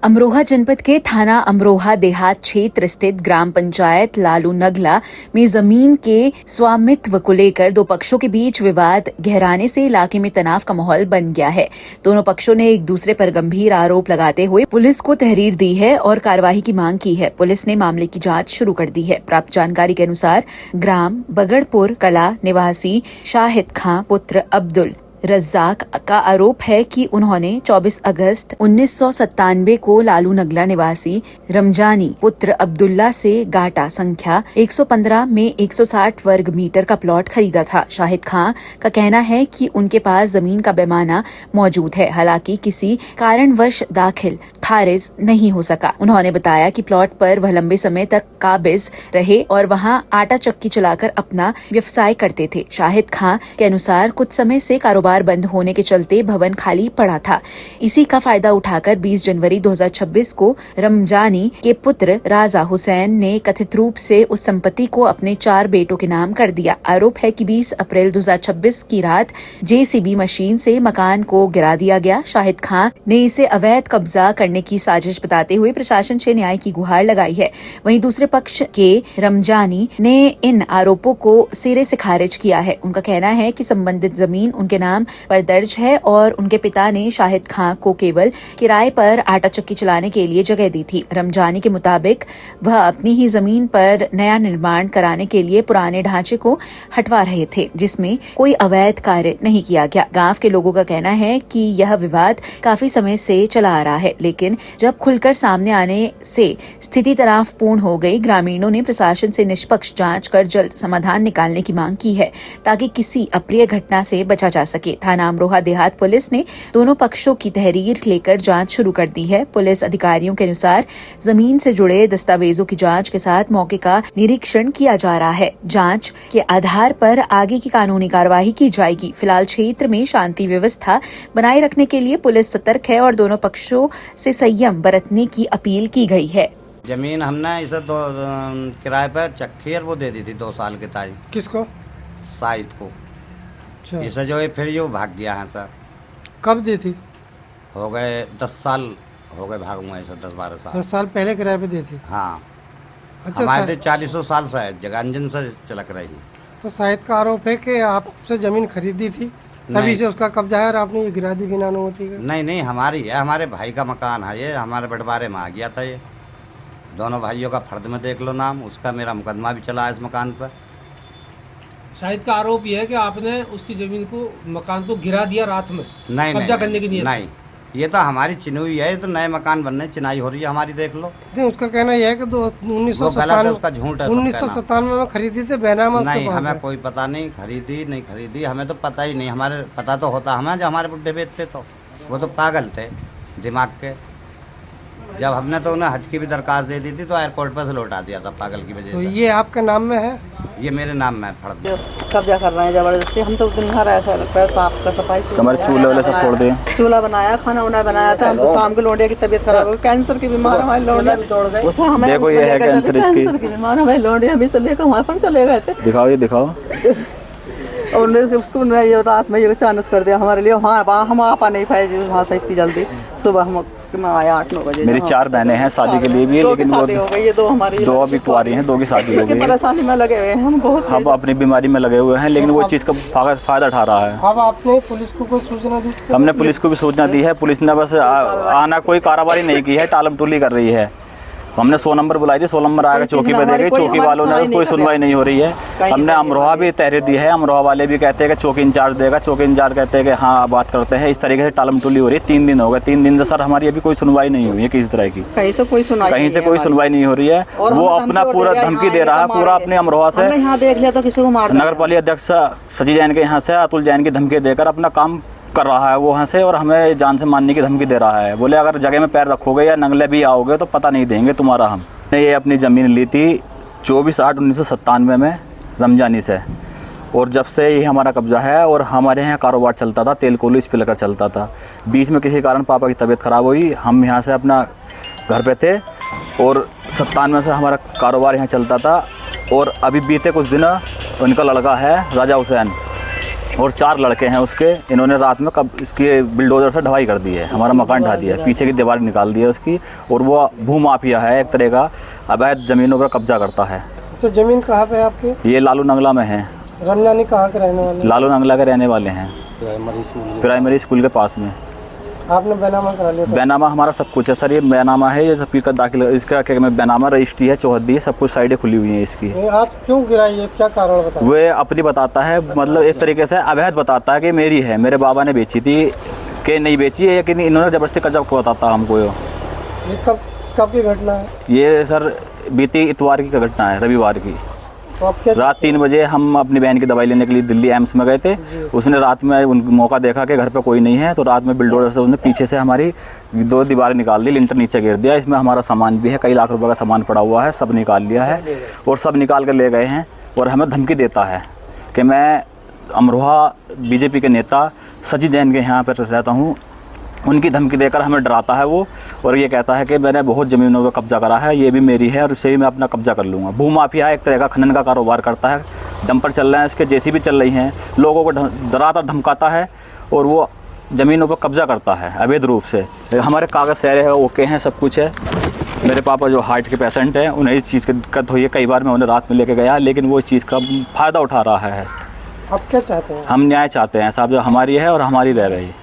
अमरोहा जनपद के थाना अमरोहा देहात क्षेत्र स्थित ग्राम पंचायत लालू नगला में जमीन के स्वामित्व को लेकर दो पक्षों के बीच विवाद गहराने से इलाके में तनाव का माहौल बन गया है। दोनों पक्षों ने एक दूसरे पर गंभीर आरोप लगाते हुए पुलिस को तहरीर दी है और कार्रवाई की मांग की है। पुलिस ने मामले की जांच शुरू कर दी है। प्राप्त जानकारी के अनुसार ग्राम बगड़पुर कला निवासी शाहिद खां पुत्र अब्दुल रज्जाक का आरोप है कि उन्होंने 24 अगस्त 1997 को लालू नगला निवासी रमजानी पुत्र अब्दुल्ला से गाटा संख्या 115 में 160 वर्ग मीटर का प्लॉट खरीदा था। शाहिद खां का कहना है कि उनके पास जमीन का पैमाना मौजूद है, हालांकि किसी कारणवश दाखिल खारिज नहीं हो सका। उन्होंने बताया कि प्लॉट पर वह लंबे समय तक काबिज रहे और वहां आटा चक्की चलाकर अपना व्यवसाय करते थे। शाहिद खां के अनुसार कुछ समय से कारोबार बंद होने के चलते भवन खाली पड़ा था। इसी का फायदा उठाकर 20 जनवरी 2026 को रमजानी के पुत्र राजा हुसैन ने कथित रूप से उस संपत्ति को अपने 4 बेटों के नाम कर दिया। आरोप है कि 20 अप्रैल 2026 की रात जेसीबी मशीन से मकान को गिरा दिया गया। शाहिद खां ने इसे अवैध कब्जा करने की साजिश बताते हुए प्रशासन से न्याय की गुहार लगाई है। वहीं दूसरे पक्ष के रमजानी ने इन आरोपों को सिरे से खारिज किया है। उनका कहना है कि संबंधित जमीन उनके नाम पर दर्ज है और उनके पिता ने शाहिद खां को केवल किराए पर आटा चक्की चलाने के लिए जगह दी थी। रमजानी के मुताबिक वह अपनी ही जमीन पर नया निर्माण कराने के लिए पुराने ढांचे को हटवा रहे थे, जिसमें कोई अवैध कार्य नहीं किया गया। गांव के लोगों का कहना है कि यह विवाद काफी समय से चला आ रहा है, लेकिन जब खुलकर सामने आने से स्थिति तनावपूर्ण हो गई। ग्रामीणों ने प्रशासन से निष्पक्ष जांच कर जल्द समाधान निकालने की मांग की है, ताकि किसी अप्रिय घटना से बचा जा सके। थाना अमरोहा देहात पुलिस ने दोनों पक्षों की तहरीर लेकर जांच शुरू कर दी है। पुलिस अधिकारियों के अनुसार जमीन से जुड़े दस्तावेजों की जांच के साथ मौके का निरीक्षण किया जा रहा है। जांच के आधार पर आगे की कानूनी कार्यवाही की जाएगी। फिलहाल क्षेत्र में शांति व्यवस्था बनाए रखने के लिए पुलिस सतर्क है और दोनों पक्षों से संयम बरतने की अपील की गई है। जमीन हमने इसे किराए पर चक्की वो दे दी थी 2 साल की तारीख। किसको? शाहिद को। इसे जो है फिर ये भाग गया है सर। कब दी थी? हो गए 10 साल हो गए भाग हुए सर, 10-12 साल। 10 साल पहले किराए पे दी थी। हाँ। अच्छा, हमारे से 40 साल से जगह अंजन से चलक रही। तो शाहिद का आरोप है कि आपसे जमीन खरीदी थी, तभी से उसका कब्जा है और आपने ये गिरा दी बिना अनुमति के। नहीं, हमारी है, हमारे भाई का मकान है ये, हमारे बंटवारे में आ गया था ये। दोनों भाइयों का फर्द में देख लो नाम, उसका मेरा मुकदमा भी चला है इस मकान पर। शाहिद का आरोप यह है कि आपने उसकी जमीन को मकान को गिरा दिया रात में कब्जा करने की नीयत से। नहीं, ये तो हमारी चिन्हुई है, ये तो नए मकान बनने चिनाई हो रही है हमारी, देख लो। उसका कहना यह है कि 1997 में खरीदी थी बेनामा उसके नहीं, पास हमें है। कोई पता नहीं, खरीदी हमें तो पता ही नहीं। हमारे पता तो होता हमें, जो हमारे बुड्ढे बेचते तो वो तो पागल थे दिमाग के। जब हमने तो उन्हें हज की भी दरखास्त दे दी थी तो एयरपोर्ट पर से लौटा दिया था पागल की वजह तो से। ये आपके नाम में है? ये मेरे नाम में फर्द कब्जा कर रहे हैं जबरदस्ती। हम तो दिन भर ऐसा लगता है साफ का सफाई, हमारे चूल्हे वाले सब फोड़ दिए। चूल्हा बनाया, खाना वाना बनाया था। हमको शाम को लौंडिया की तबीयत खराब हो गई, कैंसर की बीमार हमारी लौंडिया देखो ये है कैंसर इसकी। की बीमार हमारी लौंडिया भी चले गए, वहाँ पर चले गए थे। दिखाओ ये दिखाओ। और उसको ये रात में ये चानस कर दिया हमारे लिए। वहाँ हम आ पा नहीं पाए वहाँ से इतनी जल्दी। सुबह हम आया 8-9 बजे। मेरी 4 बहनें हैं शादी के लिए भी, लेकिन वो ये 2 हमारी 2 अभी कुंवारी हैं, 2 की शादी हो गई। परेशानी में लगे हुए हैं हम बहुत। हम अपनी बीमारी में लगे हुए हैं, लेकिन वो चीज़ का फायदा उठा रहा है। अब आपने पुलिस को कोई सूचना दी? हमने पुलिस को भी सूचना दी है। पुलिस ने बस आना कोई कार्रवाई नहीं की है, टालम टूली कर रही है। हमने 100 नंबर बुलाई थी, 100 नंबर आकर चौकी पे दे गई। चौकी वालों ने कोई सुनवाई नहीं हो रही है। हमने अमरोहा भी तहरीर दी है, अमरोहा वाले भी कहते हैं कि चौकी इंचार्ज देगा, चौकी इंचार्ज कहते हैं कि हाँ बात करते हैं। इस तरीके से टालम टूली हो रही है। 3 दिन हो गए, 3 दिन से सर हमारी अभी कोई सुनवाई नहीं हुई है किसी तरह की। कहीं से कोई सुनवाई नहीं हो रही है। वो अपना पूरा धमकी दे रहा है, पूरा अपने अमरोहा से। देख लिया तो किसी को मार नगर पालिका अध्यक्ष सची जैन के यहाँ से अतुल जैन की धमकी देकर अपना काम कर रहा है वो वहाँ से, और हमें जान से मारने की धमकी दे रहा है। बोले अगर जगह में पैर रखोगे या नंगले भी आओगे तो पता नहीं देंगे तुम्हारा। हमने ये अपनी ज़मीन ली थी 24/8/1997 में रमजानी से, और जब से ये हमारा कब्जा है। और हमारे यहाँ कारोबार चलता था, तेल कोली स्पिलकर चलता था। बीच में किसी कारण पापा की तबीयत ख़राब हुई, हम यहाँ से अपना घर पे थे, और 97 से हमारा कारोबार यहाँ चलता था। और अभी बीते कुछ दिन उनका लड़का है राजा हुसैन, और 4 लड़के हैं उसके, इन्होंने रात में कब इसकी बिल्डोजर से ढवाई कर दी है, हमारा मकान ढा दिया है, पीछे की दीवार निकाल दी है उसकी। और वो भूमाफिया है, एक तरह का अवैध ज़मीनों पर कब्जा करता है। अच्छा, ज़मीन कहाँ पे है आपकी? ये लालू नंगला में है। रमजानी कहाँ के रहने वाले? लालू नंगला के रहने वाले हैं, प्राइमरी स्कूल के पास में। आपने बैनामा करा लिया था? बैनामा हमारा सब कुछ है सर, ये बैनामा है, ये सब का दाखिल, इसका क्या मैं बैनामा रजिस्ट्री है, चौहद्दी है, सब कुछ साइडें खुली हुई हैं इसकी। ये आप क्यों गिराई है, क्या कारण बताएं? वे अपनी बताता है, मतलब इस तरीके से अवैध बताता है कि मेरी है, मेरे बाबा ने बेची थी कि नहीं बेची है, लेकिन इन्होंने ज़बरदस्ती कब्जा बताता हमको। ये कब की घटना है? ये सर बीती इतवार की घटना है, रविवार की। तो आप क्या रात 3 बजे हम अपनी बहन की दवाई लेने के लिए दिल्ली एम्स में गए थे। उसने रात में मौका देखा कि घर पे कोई नहीं है, तो रात में बिल्डोजर से उसने पीछे से हमारी 2 दीवारें निकाल दी, लिंटर नीचे गिर दिया। इसमें हमारा सामान भी है, कई लाख रुपए का सामान पड़ा हुआ है, सब निकाल लिया है और सब निकाल कर ले गए हैं। और हमें धमकी देता है कि मैं अमरोहा बीजेपी के नेता सची जैन के यहाँ पर रहता हूँ, उनकी धमकी देकर हमें डराता है वो। और ये कहता है कि मैंने बहुत ज़मीनों पर कब्जा करा है, ये भी मेरी है और इसे भी मैं अपना कब्जा कर लूँगा। भूमाफिया एक तरह का खनन का कारोबार करता है, डंपर चल रहे हैं इसके, जेसीबी चल रही हैं, लोगों को डराता धमकाता है और वो ज़मीनों पर कब्जा करता है अवैध रूप से। हमारे कागज़ सारे है, ओके हैं, सब कुछ है। मेरे पापा जो हार्ट के पेशेंट हैं, उन्हें इस चीज़ की दिक्कत हुई है, कई बार मैं उन्हें रात में लेके गया, लेकिन वो इस चीज़ का फ़ायदा उठा रहा है। आप क्या चाहते हैं? हम न्याय चाहते हैं साहब, जो हमारी है और हमारी रह रही है।